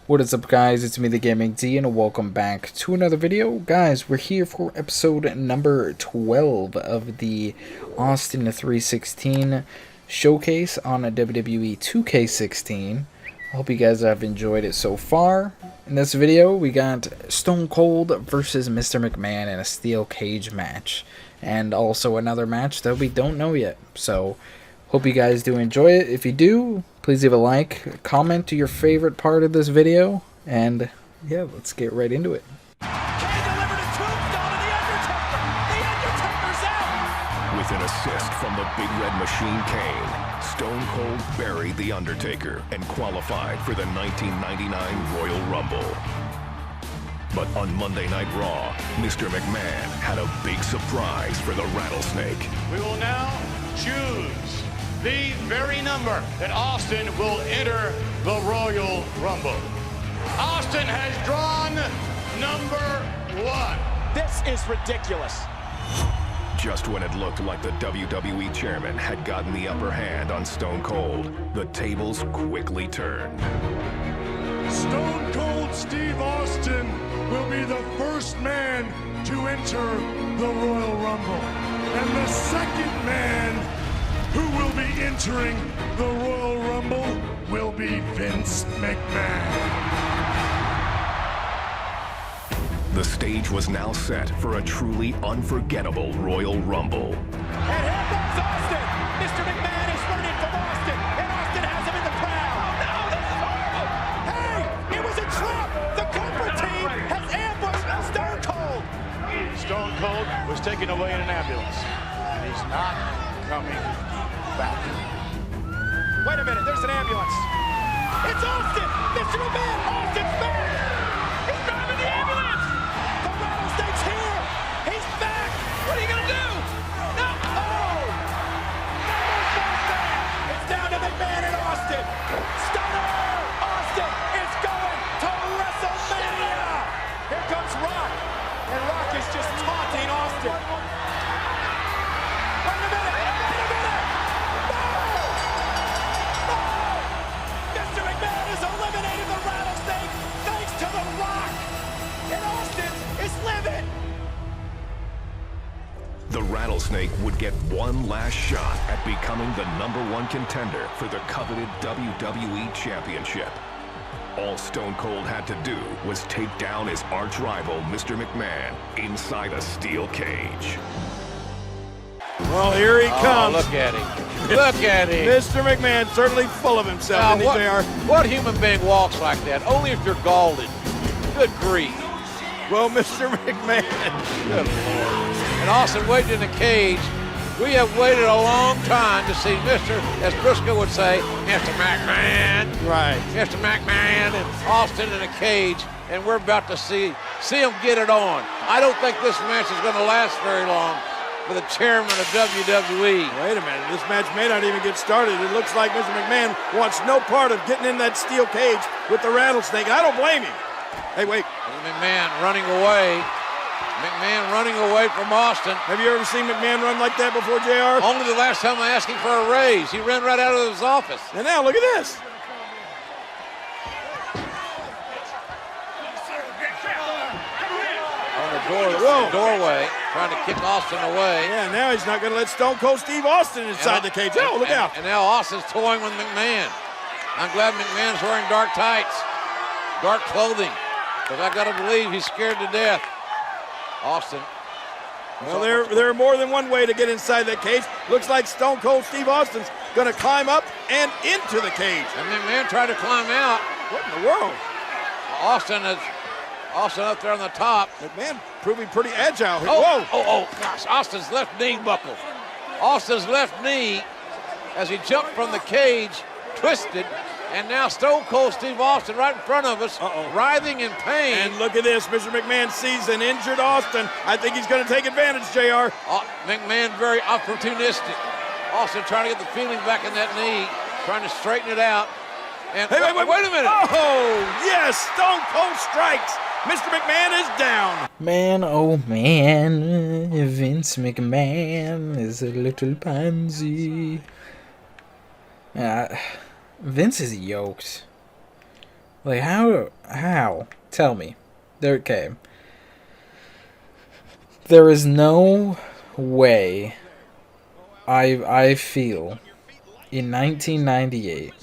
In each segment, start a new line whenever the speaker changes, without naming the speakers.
What is up, guys? It's me, TheGamingD, and welcome back to another video. Guys, we're here for episode number 12 of the Austin 316 showcase on a WWE 2K16. I hope you guys have enjoyed it so far. In this video, we got Stone Cold versus Mr. McMahon in a steel cage match. And also another match that we don't know yet. So, hope you guys do enjoy it. If you do, please leave a like, comment to your favorite part of this video, and yeah, let's get right into it.
With an assist from the Big Red Machine Kane, Stone Cold buried The Undertaker and qualified for the 1999 Royal Rumble. But on Monday Night Raw, Mr. McMahon had a big surprise for the Rattlesnake.
We will now choose the very number that Austin will enter the Royal Rumble. Austin has drawn number 1.
This is ridiculous.
Just when it looked like the WWE chairman had gotten the upper hand on Stone Cold, the tables quickly turned.
Stone Cold Steve Austin will be the first man to enter the Royal Rumble. And the second man who will be entering the Royal Rumble will be Vince McMahon.
The stage was now set for a truly unforgettable Royal Rumble.
And here comes Austin. Mr. McMahon is running from Austin, and Austin has him in the crowd. Oh, no, this is horrible. Hey, it was a trap. The Cobra team has ambushed Stone Cold.
Stone Cold was taken away in an ambulance. He's not coming back.
Wait a minute, there's an ambulance. It's Austin. Mr. McMahon, Austin's back. He's driving the ambulance. The Rattlesnake's here. He's back. What are you going to do? No. Oh. It's down to McMahon and Austin. Stunner. Austin is going to WrestleMania. Here comes Rock. And Rock is just taunting Austin. Wait a minute. Mr. McMahon has eliminated the Rattlesnake thanks to The Rock. And Austin is livid.
The Rattlesnake would get one last shot at becoming the #1 contender for the coveted WWE Championship. All Stone Cold had to do was take down his arch-rival, Mr. McMahon, inside a steel cage.
Well, here he comes.
Look at him. Look at him.
Mr. McMahon certainly full of himself,
Now,
isn't he, JR?
what human being walks like that? Only if you're galled. Good grief.
Well, Mr. McMahon.
Good Lord. And Austin waited in the cage. We have waited a long time to see Mr., as Briscoe would say, Mr. McMahon.
Right.
Mr. McMahon and Austin in a cage, and we're about to see him get it on. I don't think this match is going to last very long for the chairman of WWE.
Wait a minute. This match may not even get started. It looks like Mr. McMahon wants no part of getting in that steel cage with the Rattlesnake. I don't blame him. Hey, wait.
McMahon running away. McMahon running away from Austin.
Have you ever seen McMahon run like that before, JR?
Only the last time I asked him for a raise. He ran right out of his office.
And now, look at this.
On the doorway, trying to kick Austin away.
Yeah, now he's not going to let Stone Cold Steve Austin inside the cage. Oh, look out.
And now Austin's toying with McMahon. I'm glad McMahon's wearing dark tights, dark clothing, because I got to believe he's scared to death. Austin.
Well, there are more than one way to get inside that cage. Looks like Stone Cold Steve Austin's going to climb up and into the cage.
And McMahon tried to climb out.
What in the world?
Austin up there on the top.
McMahon proving pretty agile.
Oh,
Whoa.
oh, gosh, Austin's left knee buckled. Austin's left knee, as he jumped from the cage, twisted, and now Stone Cold Steve Austin right in front of us, writhing in pain.
And look at this. Mr. McMahon sees an injured Austin. I think he's going to take advantage, JR.
McMahon very opportunistic. Austin trying to get the feeling back in that knee, trying to straighten it out. And
hey, wait
a minute.
Oh, yes, Stone Cold strikes. Mr. McMahon is down.
Man, oh man, Vince McMahon is a little pansy. Vince is yoked. Like, how? Tell me. Okay. There is no way I feel in 1998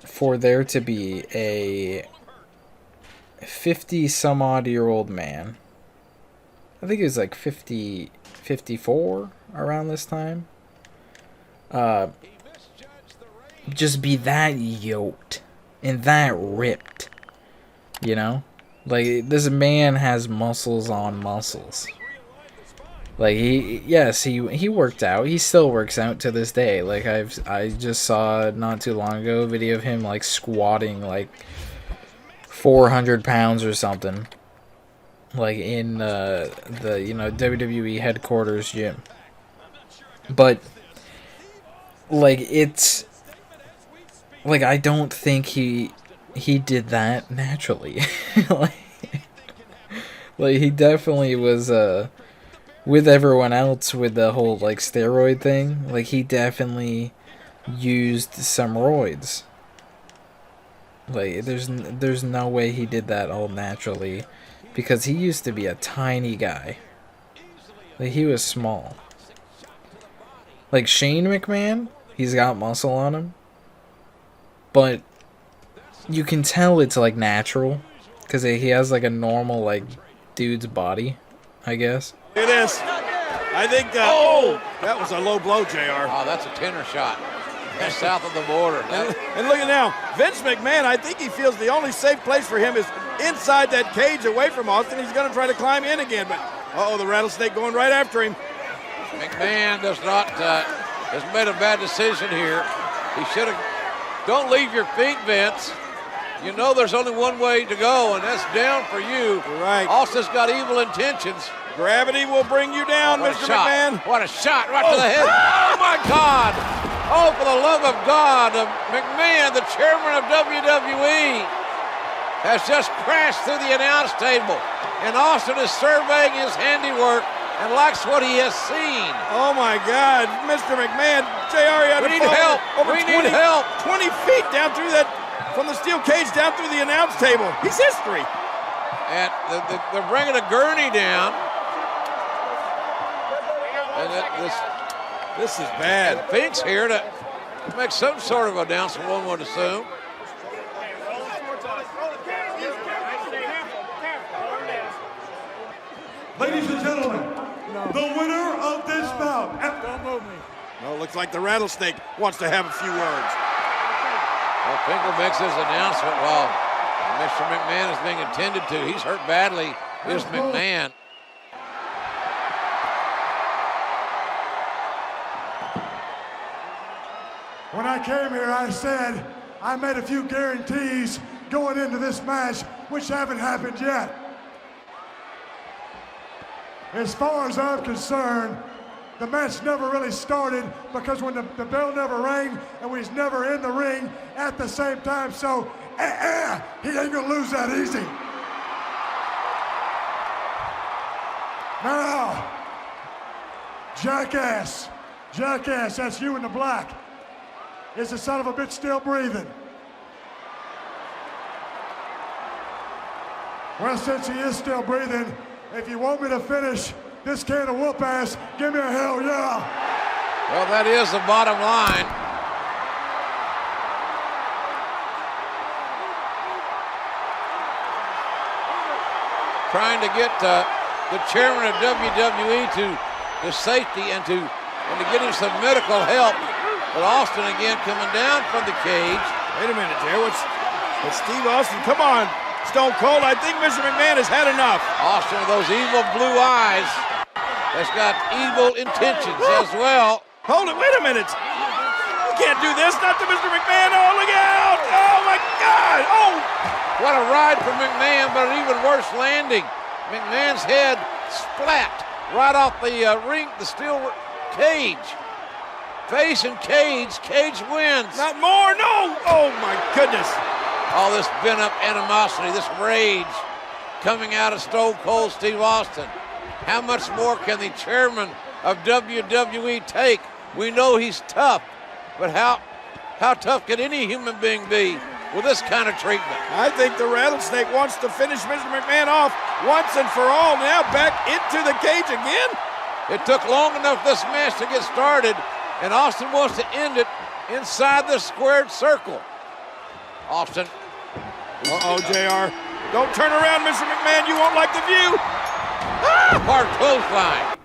for there to be a 50-some-odd-year-old man. I think he was like 50, 54 around this time. Just be that yoked and that ripped, you know? Like, this man has muscles on muscles. Like, he worked out. He still works out to this day. Like, I just saw not too long ago a video of him like squatting like 400 pounds or something. Like in the WWE headquarters gym. But like, it's like, I don't think he did that naturally. like he definitely was with everyone else with the whole like steroid thing. Like, he definitely used some roids. Like, there's no way he did that all naturally, because he used to be a tiny guy. Like, he was small. Like Shane McMahon, he's got muscle on him, but you can tell it's like natural, because he has like a normal like dude's body, I guess.
Look at this. I think that was a low blow, JR.
Oh, that's a tenor shot. That's south of the border.
And look at now, Vince McMahon, I think he feels the only safe place for him is inside that cage away from Austin. He's going to try to climb in again, but the rattlesnake going right after him.
McMahon has made a bad decision here. He should have. Don't leave your feet, Vince. You know there's only one way to go, and that's down for you.
You're right.
Austin's got evil intentions.
Gravity will bring you down, Mr. McMahon.
What a shot right to the head. Oh, my God. Oh, for the love of God. McMahon, the chairman of WWE, has just crashed through the announce table. And Austin is surveying his handiwork and likes what he has seen.
Oh, my God. Mr. McMahon, JR,
we need help.
Over 20 feet down through that, from the steel cage down through the announce table. He's history.
And they're bringing a gurney down. And
this is bad.
Fink's here to make some sort of announcement, one would assume.
Ladies and gentlemen, the winner of this bout.
Don't move me. Well, it looks like the rattlesnake wants to have a few words.
Well, Finkel makes his announcement while Mr. McMahon is being attended to. He's hurt badly, is McMahon.
When I came here, I said I made a few guarantees going into this match, which haven't happened yet. As far as I'm concerned, the match never really started because when the bell never rang and we was never in the ring at the same time, so he ain't gonna lose that easy. Now, jackass, that's you in the black. Is the son of a bitch still breathing? Well, since he is still breathing, if you want me to finish this can of whoop ass, give me a hell yeah.
Well, that is the bottom line. Trying to get the chairman of WWE to safety and to get him some medical help. But Austin again coming down from the cage.
Wait a minute, Jerry. What's Steve Austin? Come on, Stone Cold. I think Mr. McMahon has had enough.
Austin with those evil blue eyes has got evil intentions as well.
Hold it. Wait a minute. You can't do this. Not to Mr. McMahon. Oh, look out. Oh, my God. Oh.
What a ride for McMahon, but an even worse landing. McMahon's head splat right off the ring, the steel cage. Face and cage. Cage wins.
Not more. No. Oh, my goodness.
All this pent-up animosity, this rage coming out of Stone Cold Steve Austin. How much more can the chairman of WWE take? We know he's tough, but how tough can any human being be with this kind of treatment.
I think the Rattlesnake wants to finish Mr. McMahon off once and for all. Now back into the cage again.
It took long enough this match to get started, and Austin wants to end it inside the squared circle. Austin.
Uh-oh, JR. Don't turn around, Mr. McMahon. You won't like the view.
Hard clothesline.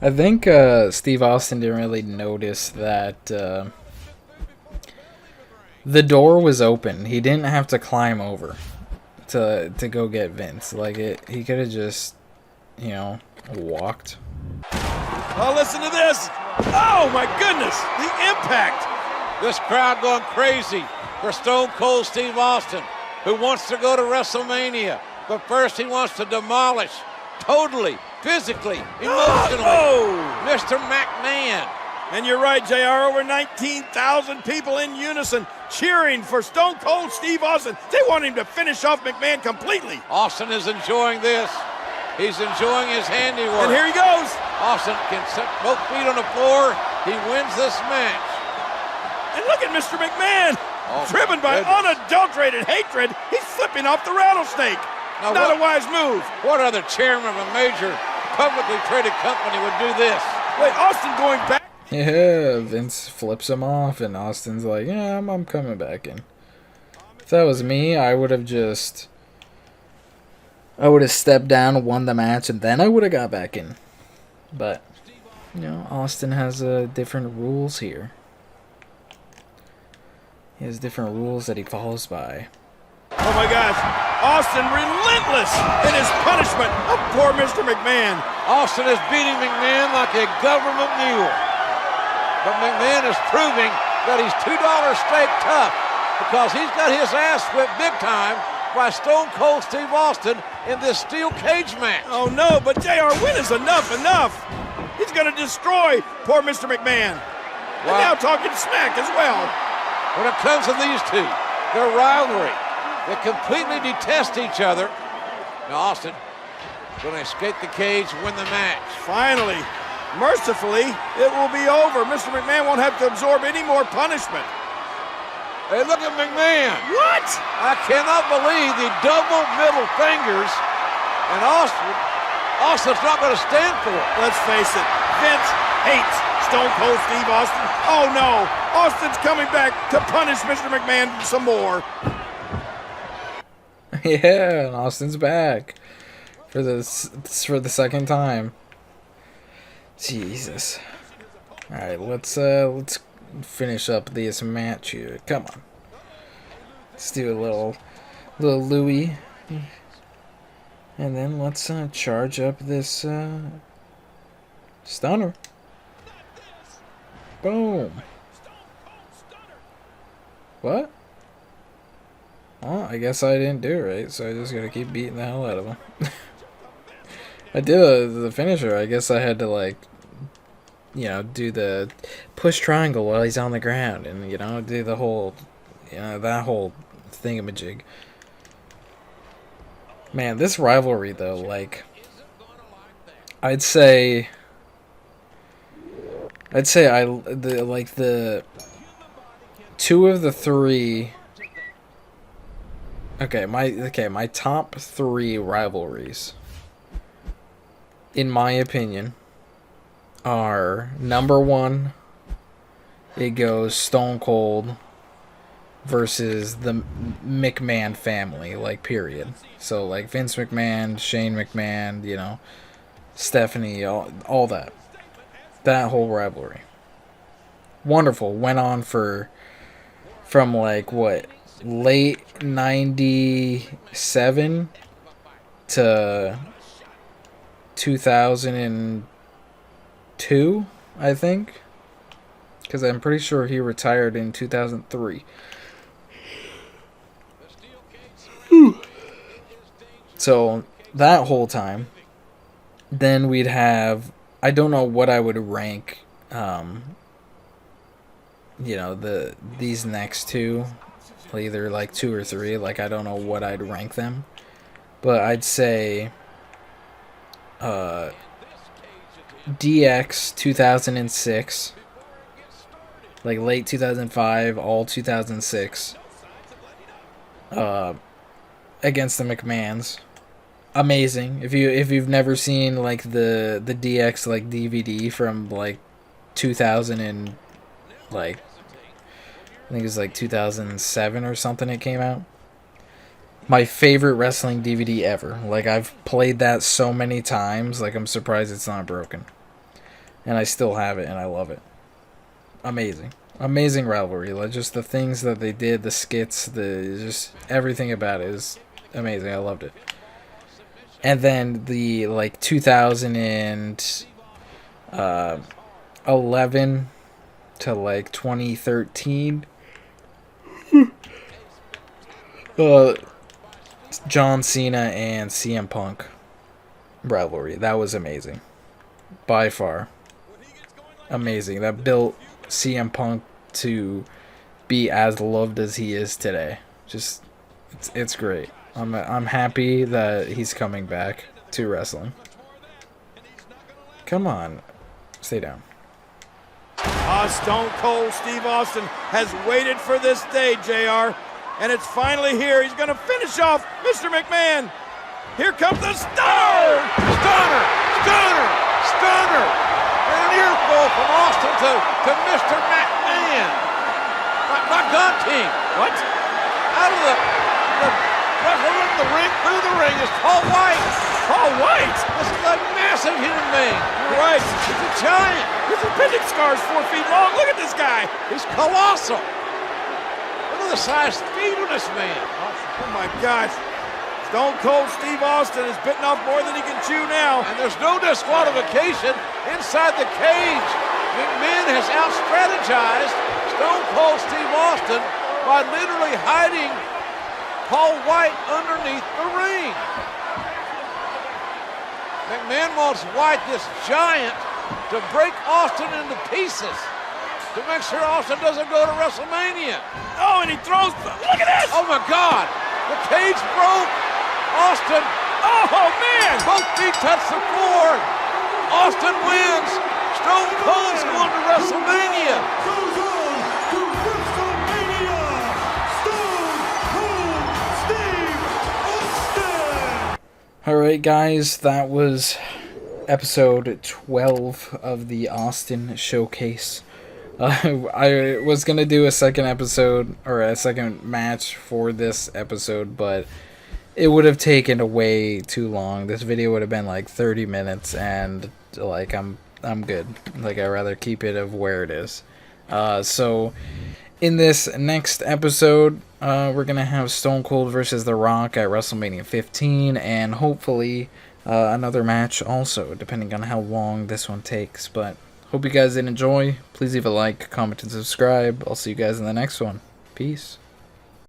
I think Steve Austin didn't really notice that the door was open. He didn't have to climb over to go get Vince. Like, he could have just, you know, walked.
Oh, listen to this. Oh, my goodness. The impact.
This crowd going crazy for Stone Cold Steve Austin, who wants to go to WrestleMania. But first he wants to demolish, totally, physically, emotionally, Mr. McMahon.
And you're right, JR. Over 19,000 people in unison cheering for Stone Cold Steve Austin. They want him to finish off McMahon completely.
Austin is enjoying this. He's enjoying his handiwork.
And here he goes.
Austin can set both feet on the floor. He wins this match.
And look at Mr. McMahon. Driven by unadulterated hatred, he's flipping off the Rattlesnake.
Now,
not a wise move.
What other chairman of a major publicly traded company would do this?
Wait, Austin going back?
Yeah, Vince flips him off, and Austin's like, yeah, I'm coming back in. If that was me, I would have stepped down, won the match, and then I would have got back in. But, you know, Austin has different rules here. He has different rules that he follows by.
Oh my gosh, Austin relentless in his punishment of poor Mr. McMahon.
Austin is beating McMahon like a government mule. But McMahon is proving that he's $2 steak tough because he's got his ass whipped big time by Stone Cold Steve Austin in this steel cage match.
Oh no, but JR, when is enough? He's going to destroy poor Mr. McMahon. And now talking smack as well.
When it comes to these two, their rivalry, they completely detest each other. Now Austin going to escape the cage, win the match.
Finally, mercifully, it will be over. Mr. McMahon won't have to absorb any more punishment.
Hey, look at McMahon.
What?
I cannot believe the double middle fingers, and Austin's not going to stand for it.
Let's face it, Vince hates Stone Cold Steve Austin. Oh no, Austin's coming back to punish Mr. McMahon some more.
Yeah, and Austin's back for the second time. Jesus. All right, let's finish up this match here. Come on, let's do a little Louis, and then let's charge up this stunner. Boom. What? Well, I guess I didn't do it right, so I just gotta keep beating the hell out of him. I did the finisher. I guess I had to, like, you know, do the push triangle while he's on the ground, and, you know, do the whole, you know, that whole thingamajig. Man, this rivalry, though, like, I'd say the two of the three. My top three rivalries, in my opinion, are number one. It goes Stone Cold versus the McMahon family, like, period. So, like, Vince McMahon, Shane McMahon, you know, Stephanie, all that. That whole rivalry. Wonderful. Went on from, like, what, late 97 to 2002, I think. Because I'm pretty sure he retired in 2003. So, that whole time. Then we'd have, I don't know what I would rank, you know, these next two, either like 2 or 3. Like, I don't know what I'd rank them, but I'd say DX 2006, like late 2005, all 2006, against the McMahons. Amazing. If you've never seen like the DX like DVD from like 2000 and like I think it was like 2007 or something it came out. My favorite wrestling DVD ever. Like, I've played that so many times, like I'm surprised it's not broken. And I still have it and I love it. Amazing. Amazing rivalry. Like, just the things that they did, the skits, just everything about it is amazing. I loved it. And then the like 2011 to like 2013 John Cena and CM Punk rivalry. That was amazing. By far. Amazing. That built CM Punk to be as loved as he is today. Just it's great. I'm happy that he's coming back to wrestling. Come on. Stay down.
Stone Cold Steve Austin has waited for this day, JR. And it's finally here. He's going to finish off Mr. McMahon. Here comes the stunner!
Stunner! Stunner! Stunner! And an earful from Austin to Mr. McMahon. My gun team.
What?
Out of the wrestling the ring, through the ring is Paul White.
Paul White?
This is a massive human being.
You're right.
He's a giant.
His appendix scar is 4 feet long. Look at this guy.
He's colossal. The size speed of this man.
Oh my gosh. Stone Cold Steve Austin is bitten off more than he can chew now.
And there's no disqualification inside the cage. McMahon has out-strategized Stone Cold Steve Austin by literally hiding Paul White underneath the ring. McMahon wants White, this giant, to break Austin into pieces to make sure Austin doesn't go to WrestleMania.
Oh, and he throws. Look at this!
Oh my God! The cage broke. Austin.
Oh man!
Both feet touch the floor. Austin wins. Stone Cold's going to WrestleMania.
Goes on to WrestleMania. Stone Cold Steve Austin.
All right, guys, that was episode 12 of the Austin Showcase. I was going to do a second episode, or a second match for this episode, but it would have taken way too long. This video would have been like 30 minutes, and like I'm good. Like, I'd rather keep it of where it is. So in this next episode, we're going to have Stone Cold versus The Rock at WrestleMania 15, and hopefully another match also, depending on how long this one takes. But hope you guys did enjoy. Please leave a like, comment, and subscribe. I'll see you guys in the next one. Peace.